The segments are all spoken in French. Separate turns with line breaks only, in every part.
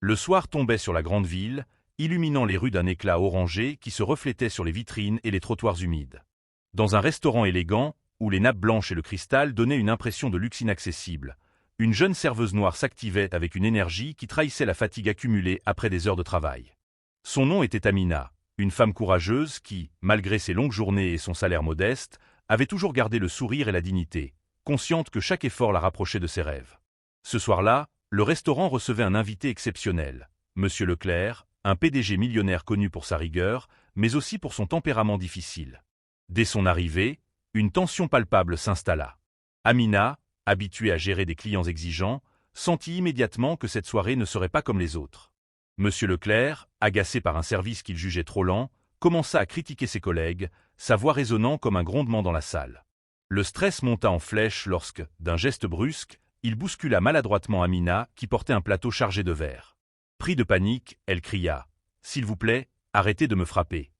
Le soir tombait sur la grande ville, illuminant les rues d'un éclat orangé qui se reflétait sur les vitrines et les trottoirs humides. Dans un restaurant élégant, où les nappes blanches et le cristal donnaient une impression de luxe inaccessible, une jeune serveuse noire s'activait avec une énergie qui trahissait la fatigue accumulée après des heures de travail. Son nom était Amina, une femme courageuse qui, malgré ses longues journées et son salaire modeste, avait toujours gardé le sourire et la dignité, consciente que chaque effort la rapprochait de ses rêves. Ce soir-là, le restaurant recevait un invité exceptionnel, Monsieur Leclerc, un PDG millionnaire connu pour sa rigueur, mais aussi pour son tempérament difficile. Dès son arrivée, une tension palpable s'installa. Amina, habituée à gérer des clients exigeants, sentit immédiatement que cette soirée ne serait pas comme les autres. Monsieur Leclerc, agacé par un service qu'il jugeait trop lent, commença à critiquer ses collègues, sa voix résonnant comme un grondement dans la salle. Le stress monta en flèche lorsque, d'un geste brusque, il bouscula maladroitement Amina qui portait un plateau chargé de verre. Pris de panique, elle cria « S'il vous plaît, arrêtez de me frapper ».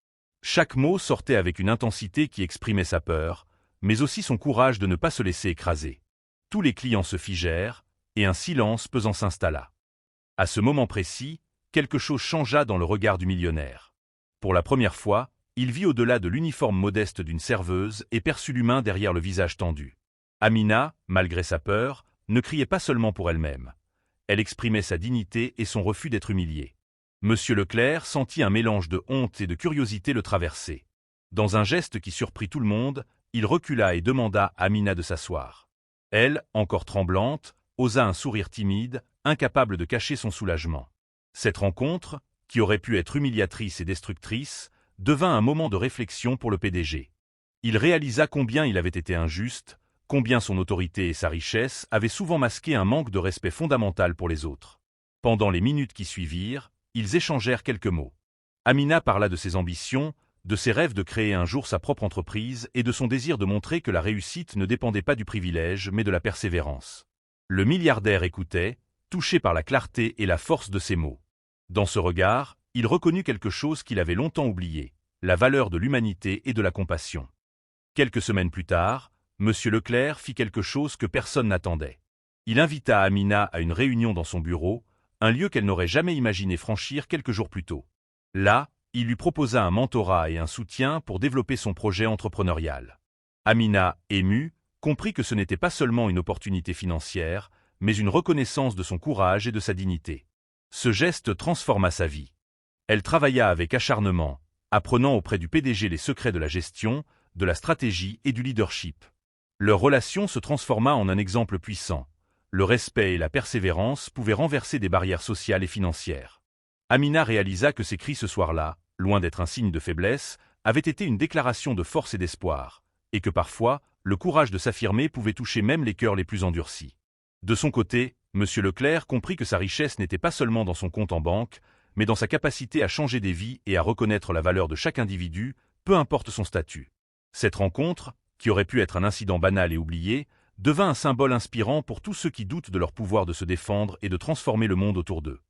Chaque mot sortait avec une intensité qui exprimait sa peur, mais aussi son courage de ne pas se laisser écraser. Tous les clients se figèrent, et un silence pesant s'installa. À ce moment précis, quelque chose changea dans le regard du millionnaire. Pour la première fois, il vit au-delà de l'uniforme modeste d'une serveuse et perçut l'humain derrière le visage tendu. Amina, malgré sa peur, ne criait pas seulement pour elle-même. Elle exprimait sa dignité et son refus d'être humiliée. Monsieur Leclerc sentit un mélange de honte et de curiosité le traverser. Dans un geste qui surprit tout le monde, il recula et demanda à Amina de s'asseoir. Elle, encore tremblante, osa un sourire timide, incapable de cacher son soulagement. Cette rencontre, qui aurait pu être humiliatrice et destructrice, devint un moment de réflexion pour le PDG. Il réalisa combien il avait été injuste, combien son autorité et sa richesse avaient souvent masqué un manque de respect fondamental pour les autres. Pendant les minutes qui suivirent, ils échangèrent quelques mots. Amina parla de ses ambitions, de ses rêves de créer un jour sa propre entreprise et de son désir de montrer que la réussite ne dépendait pas du privilège mais de la persévérance. Le milliardaire écoutait, touché par la clarté et la force de ses mots. Dans ce regard, il reconnut quelque chose qu'il avait longtemps oublié, la valeur de l'humanité et de la compassion. Quelques semaines plus tard, Monsieur Leclerc fit quelque chose que personne n'attendait. Il invita Amina à une réunion dans son bureau, un lieu qu'elle n'aurait jamais imaginé franchir quelques jours plus tôt. Là, il lui proposa un mentorat et un soutien pour développer son projet entrepreneurial. Amina, émue, comprit que ce n'était pas seulement une opportunité financière, mais une reconnaissance de son courage et de sa dignité. Ce geste transforma sa vie. Elle travailla avec acharnement, apprenant auprès du PDG les secrets de la gestion, de la stratégie et du leadership. Leur relation se transforma en un exemple puissant. Le respect et la persévérance pouvaient renverser des barrières sociales et financières. Amina réalisa que ses cris ce soir-là, loin d'être un signe de faiblesse, avaient été une déclaration de force et d'espoir, et que parfois, le courage de s'affirmer pouvait toucher même les cœurs les plus endurcis. De son côté, Monsieur Leclerc comprit que sa richesse n'était pas seulement dans son compte en banque, mais dans sa capacité à changer des vies et à reconnaître la valeur de chaque individu, peu importe son statut. Cette rencontre, qui aurait pu être un incident banal et oublié, devint un symbole inspirant pour tous ceux qui doutent de leur pouvoir de se défendre et de transformer le monde autour d'eux.